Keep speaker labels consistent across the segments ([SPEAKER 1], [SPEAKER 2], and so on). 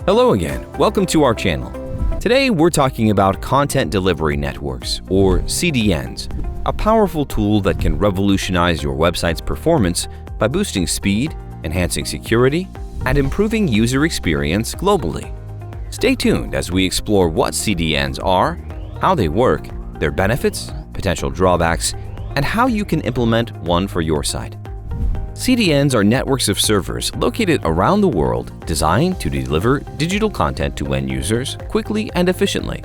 [SPEAKER 1] Hello again, welcome to our channel. Today we're talking about content delivery networks, or CDNs, a powerful tool that can revolutionize your website's performance by boosting speed, enhancing security, and improving user experience globally. Stay tuned as we explore what CDNs are, how they work, their benefits, potential drawbacks, and how you can implement one for your site. CDNs are networks of servers located around the world designed to deliver digital content to end users quickly and efficiently.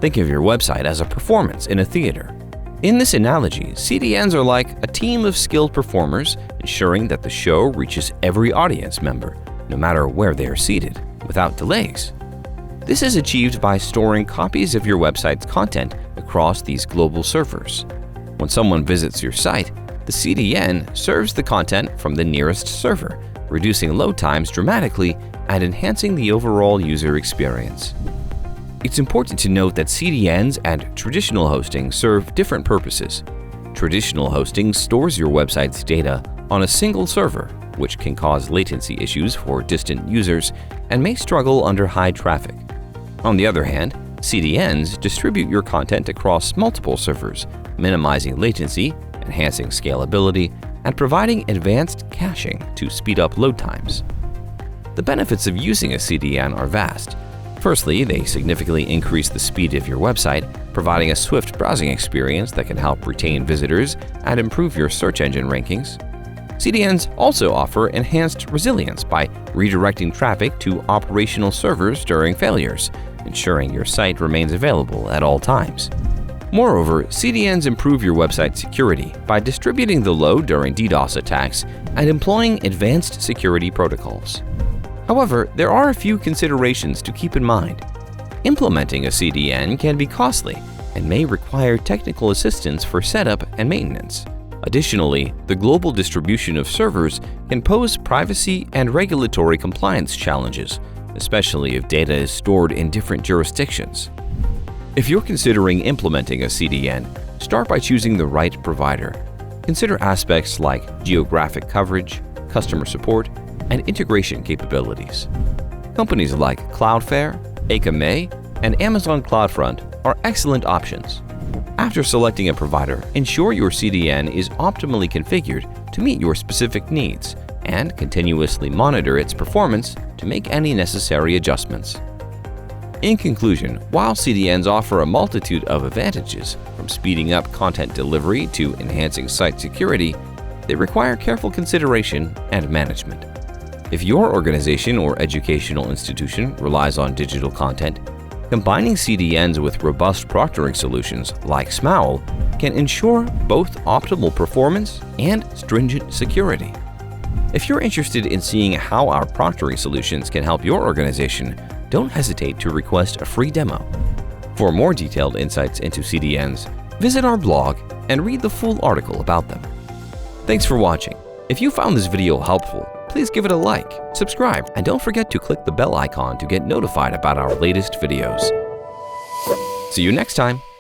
[SPEAKER 1] Think of your website as a performance in a theater. In this analogy, CDNs are like a team of skilled performers ensuring that the show reaches every audience member, no matter where they are seated, without delays. This is achieved by storing copies of your website's content across these global servers. When someone visits your site, the CDN serves the content from the nearest server, reducing load times dramatically and enhancing the overall user experience. It's important to note that CDNs and traditional hosting serve different purposes. Traditional hosting stores your website's data on a single server, which can cause latency issues for distant users and may struggle under high traffic. On the other hand, CDNs distribute your content across multiple servers, minimizing latency, enhancing scalability, and providing advanced caching to speed up load times. The benefits of using a CDN are vast. Firstly, they significantly increase the speed of your website, providing a swift browsing experience that can help retain visitors and improve your search engine rankings. CDNs also offer enhanced resilience by redirecting traffic to operational servers during failures, ensuring your site remains available at all times. Moreover, CDNs improve your website security by distributing the load during DDoS attacks and employing advanced security protocols. However, there are a few considerations to keep in mind. Implementing a CDN can be costly and may require technical assistance for setup and maintenance. Additionally, the global distribution of servers can pose privacy and regulatory compliance challenges, especially if data is stored in different jurisdictions. If you're considering implementing a CDN, start by choosing the right provider. Consider aspects like geographic coverage, customer support, and integration capabilities. Companies like Cloudflare, Akamai, and Amazon CloudFront are excellent options. After selecting a provider, ensure your CDN is optimally configured to meet your specific needs and continuously monitor its performance to make any necessary adjustments. In conclusion, while CDNs offer a multitude of advantages, from speeding up content delivery to enhancing site security, they require careful consideration and management. If your organization or educational institution relies on digital content, combining CDNs with robust proctoring solutions like Smowltech can ensure both optimal performance and stringent security. If you're interested in seeing how our proctoring solutions can help your organization, don't hesitate to request a free demo. For more detailed insights into CDNs, visit our blog and read the full article about them. Thanks for watching. If you found this video helpful, please give it a like, subscribe, and don't forget to click the bell icon to get notified about our latest videos. See you next time!